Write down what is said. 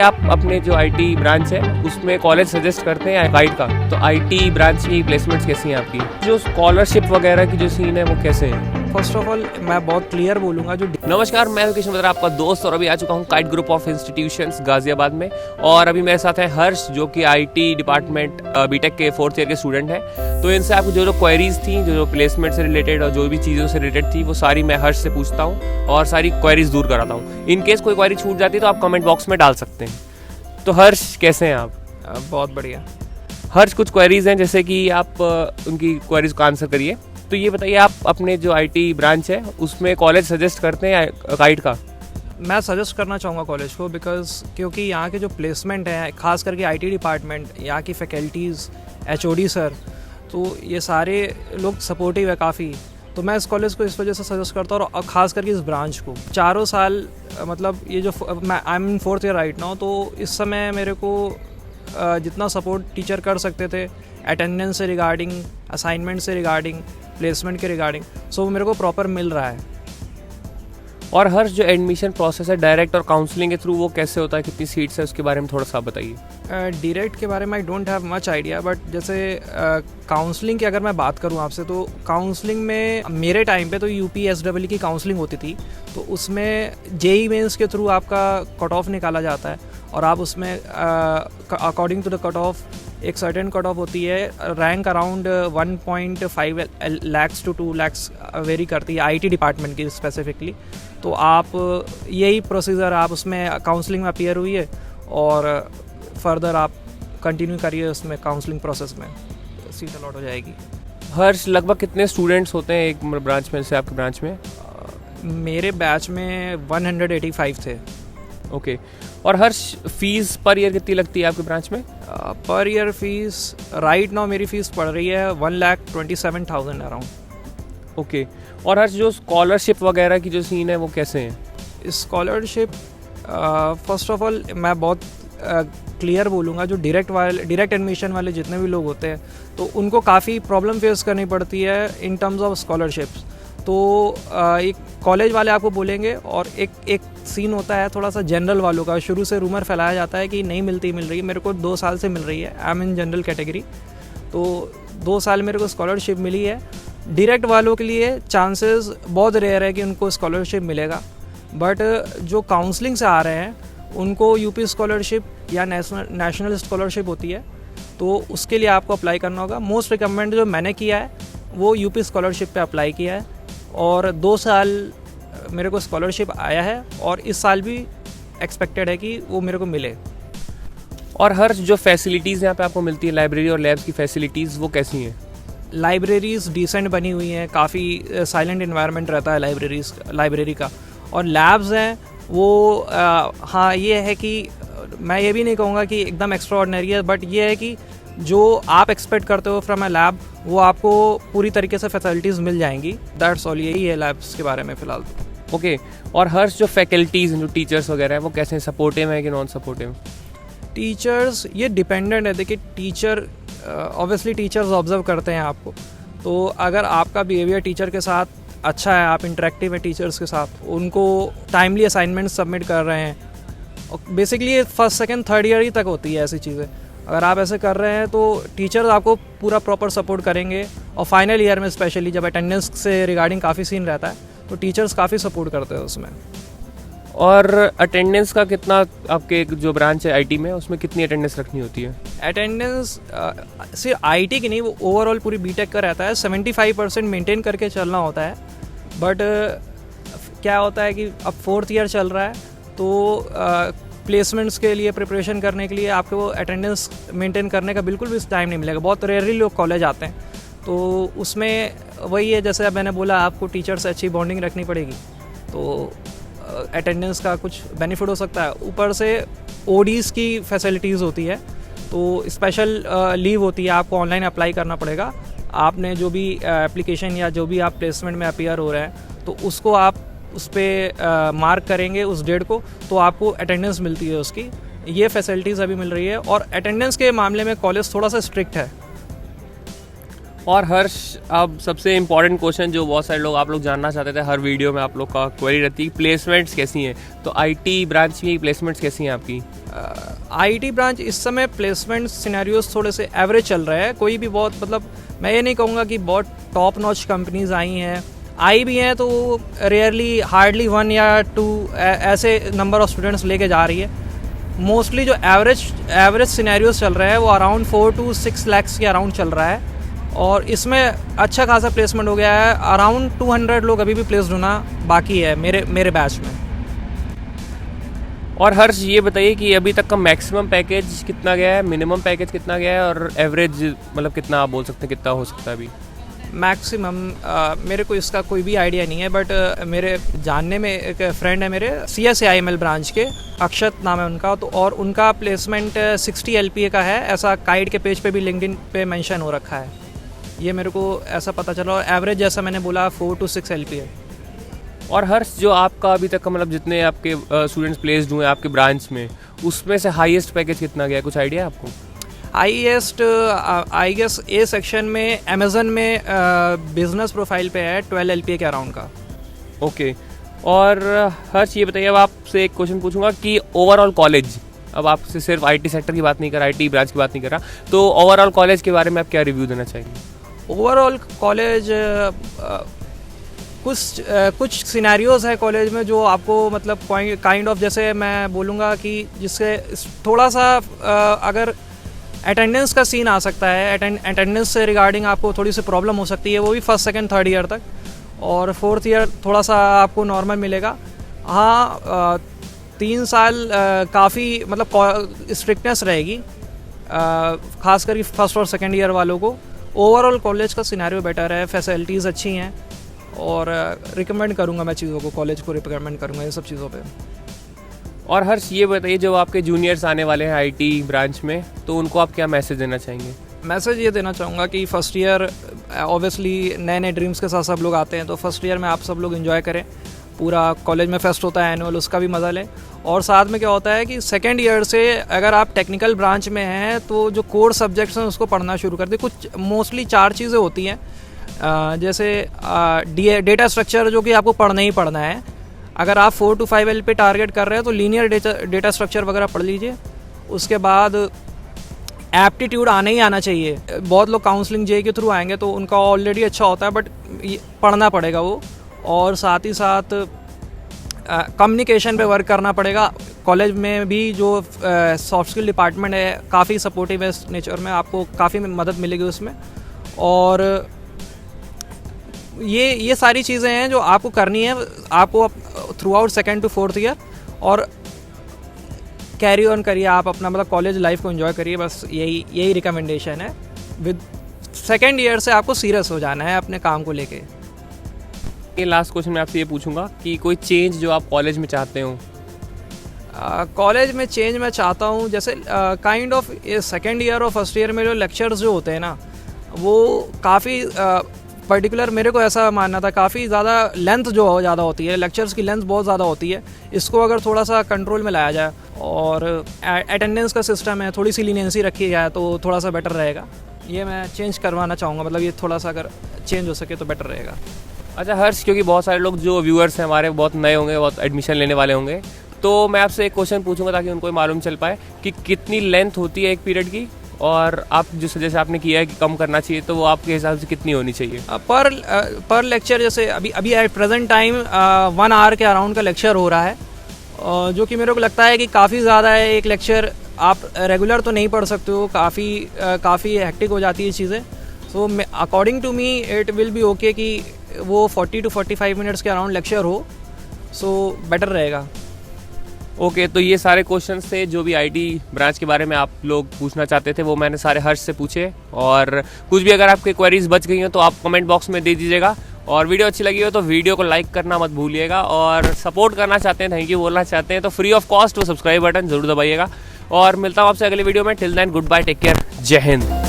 आप अपने जो आईटी ब्रांच है उसमें कॉलेज सजेस्ट करते हैं गाइड का, तो आईटी ब्रांच की प्लेसमेंट्स कैसी हैं आपकी? जो स्कॉलरशिप वगैरह की जो सीन है वो कैसे है? फर्स्ट ऑफ ऑल मैं बहुत क्लियर बोलूँगा जो नमस्कार, मैं हूं किशन बत्रा, आपका दोस्त, और अभी आ चुका हूं kite group of institutions Ghaziabad में। और अभी मेरे साथ है हर्ष, जो कि आईटी डिपार्टमेंट बीटेक के 4th ईयर के स्टूडेंट हैं। तो इनसे आपको जो क्वेरीज थी, जो प्लेसमेंट से रिलेटेड और जो भी चीज़ों से रिलेटेड थी, वो सारी मैं हर्ष से पूछता हूँ और सारी क्वेरीज दूर कराता हूँ। इन केस कोई क्वेरी छूट जाती है तो आप कमेंट बॉक्स में डाल सकते हैं। तो हर्ष, कैसे हैं आप? बहुत बढ़िया। हर्ष, कुछ क्वेरीज हैं जैसे कि आप उनकी क्वेरीज का आंसर करिए। तो ये बताइए, आप अपने जो आईटी ब्रांच है उसमें कॉलेज सजेस्ट करते हैं गाइड का? मैं सजेस्ट करना चाहूँगा कॉलेज को, बिकॉज क्योंकि यहाँ के जो प्लेसमेंट हैं, खास करके आईटी डिपार्टमेंट, यहाँ की फैकल्टीज़, एचओडी सर, तो ये सारे लोग सपोर्टिव है काफ़ी। तो मैं इस कॉलेज को इस वजह से सजेस्ट करता हूँ, और ख़ास करके इस ब्रांच को। चारों साल मतलब ये जो मैं I am in 4th year right now, तो इस समय मेरे को जितना सपोर्ट टीचर कर सकते थे अटेंडेंस से रिगार्डिंग, असाइनमेंट से रिगार्डिंग, प्लेसमेंट के रिगार्डिंग, सो वो मेरे को प्रॉपर मिल रहा है। और हर्ष, जो एडमिशन प्रोसेस है डायरेक्ट और काउंसलिंग के थ्रू, वो कैसे होता है? कितनी सीट्स है उसके बारे में थोड़ा सा बताइए। डायरेक्ट के बारे में I don't have much idea, but जैसे काउंसलिंग की अगर मैं बात करूं आपसे, तो काउंसलिंग में मेरे टाइम पे तो यूपीएसडब्ल्यू की काउंसलिंग होती थी। तो उसमें जेई मेंस के थ्रू आपका कट ऑफ निकाला जाता है, और आप उसमें according to the cut off एक सर्टेन कट ऑफ होती है। Rank around 1.5 lakhs to 2 lakhs vary करती है आईटी डिपार्टमेंट की स्पेसिफिकली। तो आप यही प्रोसीजर, आप उसमें काउंसलिंग में अपीयर हुई है और फर्दर आप कंटिन्यू करिए उसमें काउंसलिंग प्रोसेस में, सीट अलॉट हो जाएगी। हर्ष, लगभग कितने स्टूडेंट्स होते हैं एक ब्रांच में से, आपके ब्रांच में? मेरे बैच में 185 थे। ओके। और हर्ष, फीस पर ईयर कितनी लगती है आपके ब्रांच में? Per year fees right now मेरी फ़ीस पड़ रही है 1,27,000 अराउंड। ओके। और हर्ष, जो स्कॉलरशिप वगैरह की जो सीन है वो कैसे हैं? स्कॉलरशिप फर्स्ट ऑफ ऑल मैं बहुत क्लियर बोलूँगा, जो डायरेक्ट एडमिशन वाले जितने भी लोग होते हैं, तो उनको काफ़ी प्रॉब्लम फेस करनी पड़ती है इन टर्म्स ऑफ स्कॉलरशिप्स। तो एक कॉलेज वाले आपको बोलेंगे, और एक सीन होता है थोड़ा सा जनरल वालों का। शुरू से रूमर फैलाया जाता है कि नहीं मिल रही है। मेरे को 2 साल से मिल रही है, I am in general category, तो 2 साल मेरे को स्कॉलरशिप मिली है। डायरेक्ट वालों के लिए चांसेस बहुत रेयर है कि उनको स्कॉलरशिप मिलेगा, बट जो काउंसलिंग से आ रहे हैं उनको यूपी स्कॉलरशिप या नेशनल स्कॉलरशिप होती है, तो उसके लिए आपको अप्लाई करना होगा। मोस्ट रिकमेंड जो मैंने किया है वो यूपी स्कॉलरशिप पे अप्लाई किया है, और 2 साल मेरे को स्कॉलरशिप आया है, और इस साल भी एक्सपेक्टेड है कि वो मेरे को मिले। और हर्ष, जो फैसिलिटीज़ यहाँ पे आपको मिलती है, लाइब्रेरी और लैब्स की फैसिलिटीज़, वो कैसी हैं? लाइब्रेरीज़ डिसेंट बनी हुई हैं, काफ़ी साइलेंट इन्वायरमेंट रहता है लाइब्रेरी का। और लैब्स हैं वो हाँ, ये है कि मैं ये भी नहीं कहूँगा कि एकदम एक्स्ट्रा ऑर्डिनरी है, बट ये है कि जो आप एक्सपेक्ट करते हो फ्रॉम अ लैब, वो आपको पूरी तरीके से फैसिलिटीज़ मिल जाएंगी। दैट्स ऑल, यही है लैब्स के बारे में फ़िलहाल। ओके। और हर्ष, जो फैकल्टीज़, जो टीचर्स वगैरह हैं, वो कैसे हैं? सपोर्टिव हैं कि नॉन सपोर्टिव? टीचर्स ये डिपेंडेंट है। देखिए, टीचर ऑब्वियसली टीचर्स ऑब्जर्व करते हैं आपको, तो अगर आपका बिहेवियर टीचर के साथ अच्छा है, आप इंटरेक्टिव हैं टीचर्स के साथ, उनको टाइमली असाइनमेंट सबमिट कर रहे हैं, और basically 1st, 2nd, 3rd year ही तक होती है ऐसी चीज़ें। अगर आप ऐसे कर रहे हैं तो टीचर्स आपको पूरा प्रॉपर सपोर्ट करेंगे, और फाइनल ईयर में स्पेशली जब अटेंडेंस से रिगार्डिंग काफ़ी सीन रहता है, तो टीचर्स काफ़ी सपोर्ट करते हैं उसमें। और अटेंडेंस का कितना, आपके जो ब्रांच है आईटी में, उसमें कितनी अटेंडेंस रखनी होती है? अटेंडेंस सिर्फ आईटी की नहीं, वो ओवरऑल पूरी बीटेक का रहता है। 75% मेंटेन करके चलना होता है, बट क्या होता है कि अब 4th ईयर चल रहा है, तो प्लेसमेंट्स के लिए प्रिपरेशन करने के लिए आपको वो अटेंडेंस मेंटेन करने का बिल्कुल भी टाइम नहीं मिलेगा। बहुत रेयरली लोग कॉलेज आते हैं, तो उसमें वही है, जैसे अब मैंने बोला, आपको टीचर से अच्छी बॉन्डिंग रखनी पड़ेगी, तो अटेंडेंस का कुछ बेनिफिट हो सकता है। ऊपर से ओडीज़ की फैसिलिटीज़ होती है, तो स्पेशल लीव होती है, आपको ऑनलाइन अप्लाई करना पड़ेगा। आपने जो भी एप्लीकेशन या जो भी आप प्लेसमेंट में अपीयर हो रहे हैं, तो उसको आप उस पर मार्क करेंगे उस डेट को, तो आपको अटेंडेंस मिलती है उसकी। ये फैसिलिटीज़ अभी मिल रही है, और अटेंडेंस के मामले में कॉलेज थोड़ा सा स्ट्रिक्ट है। और हर्ष, अब सबसे इम्पॉर्टेंट क्वेश्चन जो बहुत सारे लोग आप लोग जानना चाहते थे, हर वीडियो में आप लोग का क्वेरी रहती है, प्लेसमेंट्स कैसी हैं? तो आईटी ब्रांच की प्लेसमेंट्स कैसी हैं आपकी? आईटी ब्रांच इस समय प्लेसमेंट सिनेरियोस थोड़े से एवरेज चल रहे हैं। कोई भी बहुत मतलब मैं ये नहीं कहूँगा कि बहुत टॉप नॉच कंपनीज आई हैं, आई भी हैं तो रेयरली हार्डली 1 या 2 ऐसे नंबर ऑफ स्टूडेंट्स लेके जा रही है। मोस्टली जो एवरेज सिनेरियोस चल रहे हैं वो अराउंड 4 to 6 lakhs के अराउंड चल रहा है, और इसमें अच्छा खासा प्लेसमेंट हो गया है। अराउंड 200 लोग अभी भी प्लेस्ड होना बाकी है मेरे बैच में। और हर्ष, ये बताइए कि अभी तक का मैक्सिमम पैकेज कितना गया है, मिनिमम पैकेज कितना गया है, और एवरेज मतलब कितना आप बोल सकते हैं कितना हो सकता है अभी? मैक्सिमम मेरे को इसका कोई भी आइडिया नहीं है, बट मेरे जानने में एक फ्रेंड है मेरे CSAIML ब्रांच के, अक्षत नाम है उनका, तो और उनका प्लेसमेंट 60 LPA का है, ऐसा काइड के पेज पे भी लिंक्डइन पे मेंशन हो रखा है। ये मेरे को ऐसा पता चला, और एवरेज जैसा मैंने बोला 4 to 6 LPA। और हर्ष, जो आपका अभी तक का मतलब जितने आपके स्टूडेंट्स प्लेस्ड हुए आपके ब्रांच में, उसमें से हाईएस्ट पैकेज कितना गया है, कुछ आइडिया है आपको? Highest I guess A section में अमेजन में बिजनेस प्रोफाइल पे है 12 LPA के अराउंड का। ओके। और हर्ष, ये बताइए, अब आपसे एक क्वेश्चन पूछूंगा कि ओवरऑल कॉलेज, अब आपसे सिर्फ आईटी सेक्टर की बात नहीं कर रहा, आईटी ब्रांच की बात नहीं कर रहा, तो ओवरऑल कॉलेज के बारे में आप क्या रिव्यू देना चाहेंगे? ओवरऑल कॉलेज कुछ सिनेरियोज है कॉलेज में जो आपको मतलब काइंड ऑफ, जैसे मैं बोलूँगा कि जिससे थोड़ा सा अगर अटेंडेंस का सीन आ सकता है, अटेंडेंस से रिगार्डिंग आपको थोड़ी सी प्रॉब्लम हो सकती है, वो भी 1st, 2nd, 3rd ईयर तक, और 4th ईयर थोड़ा सा आपको नॉर्मल मिलेगा। हाँ, 3 साल काफ़ी मतलब स्ट्रिक्टनेस रहेगी, खास करके 1st और 2nd ईयर वालों को। ओवरऑल कॉलेज का सिनेरियो बेटर है, फैसिलिटीज़ अच्छी हैं, और रिकमेंड करूँगा मैं चीज़ों को, कॉलेज को रिकमेंड करूँगा ये सब चीज़ों पे। और हर्ष, ये बताइए, जो आपके जूनियर्स आने वाले हैं आईटी ब्रांच में, तो उनको आप क्या मैसेज देना चाहेंगे? मैसेज ये देना चाहूँगा कि फर्स्ट ईयर ऑब्वियसली नए ड्रीम्स के साथ सब लोग आते हैं, तो फर्स्ट ईयर में आप सब लोग एंजॉय करें, पूरा कॉलेज में फेस्ट होता है एनुअल, उसका भी मज़ा लें। और साथ में क्या होता है कि सेकेंड ईयर से अगर आप टेक्निकल ब्रांच में हैं तो जो कोर सब्जेक्ट्स हैं उसको पढ़ना शुरू कर दें। कुछ मोस्टली 4 चीज़ें होती हैं, जैसे डेटा स्ट्रक्चर जो कि आपको पढ़ना ही पढ़ना है। अगर आप 4 to 5 L पे टारगेट कर रहे हैं तो लीनियर डेटा स्ट्रक्चर वगैरह पढ़ लीजिए। उसके बाद एप्टीट्यूड आना ही आना चाहिए। बहुत लोग काउंसलिंग जे के थ्रू आएंगे तो उनका ऑलरेडी अच्छा होता है, बट पढ़ना पड़ेगा वो। और साथ ही साथ कम्युनिकेशन पे वर्क करना पड़ेगा। कॉलेज में भी जो सॉफ्ट स्किल डिपार्टमेंट है काफ़ी सपोर्टिव है नेचर में, आपको काफ़ी मदद मिलेगी उसमें। और ये सारी चीज़ें हैं जो आपको करनी है, आपको through out 2nd to 4th year, और कैरी ऑन करिए आप अपना मतलब कॉलेज लाइफ को एंजॉय करिए। बस यही रिकमेंडेशन है। विद 2nd ईयर से आपको सीरियस हो जाना है अपने काम को लेके। ये लास्ट क्वेश्चन मैं आपसे ये पूछूंगा कि कोई चेंज जो आप कॉलेज में चाहते हो? कॉलेज में चेंज मैं चाहता हूँ, जैसे काइंड ऑफ 2nd ईयर और 1st ईयर में जो लेक्चर्स जो होते हैं ना, वो काफ़ी पर्टिकुलर मेरे को ऐसा मानना था, काफ़ी ज़्यादा लेंथ जो ज़्यादा होती है, लेक्चर्स की लेंथ बहुत ज़्यादा होती है। इसको अगर थोड़ा सा कंट्रोल में लाया जाए और अटेंडेंस का सिस्टम है, थोड़ी सी लीनियंसी रखी जाए तो थोड़ा सा बेटर रहेगा। ये मैं चेंज करवाना चाहूँगा, मतलब ये थोड़ा सा अगर चेंज हो सके तो बेटर रहेगा। अच्छा हर्ष, क्योंकि बहुत सारे लोग जो व्यूअर्स हैं हमारे बहुत नए होंगे, बहुत एडमिशन लेने वाले होंगे, तो मैं आपसे एक क्वेश्चन पूछूंगा ताकि उनको मालूम चल पाए कि कितनी लेंथ होती है एक पीरियड की, और आप जो सजेस्ट आपने किया है कि कम करना चाहिए, तो वो आपके हिसाब से कितनी होनी चाहिए? पर लेक्चर जैसे अभी एट प्रेजेंट टाइम 1 आवर के अराउंड का लेक्चर हो रहा है, जो कि मेरे को लगता है कि काफ़ी ज़्यादा है। एक लेक्चर आप रेगुलर तो नहीं पढ़ सकते हो, काफ़ी हेक्टिक हो जाती है चीज़ें। So according to me it will be okay कि वो 40 to 45 मिनट्स के अराउंड लेक्चर हो, सो बेटर रहेगा। ओके, तो ये सारे क्वेश्चन थे जो भी आईटी ब्रांच के बारे में आप लोग पूछना चाहते थे, वो मैंने सारे हर्ष से पूछे। और कुछ भी अगर आपके क्वेरीज बच गई हो तो आप कमेंट बॉक्स में दे दीजिएगा, और वीडियो अच्छी लगी हो तो वीडियो को लाइक करना मत भूलिएगा। और सपोर्ट करना चाहते हैं, थैंक यू बोलना चाहते हैं तो फ्री ऑफ कॉस्ट वो सब्सक्राइब बटन जरूर दबाइएगा। और मिलता हूँ आपसे अगले वीडियो में। Till then good bye, take care, जय हिंद।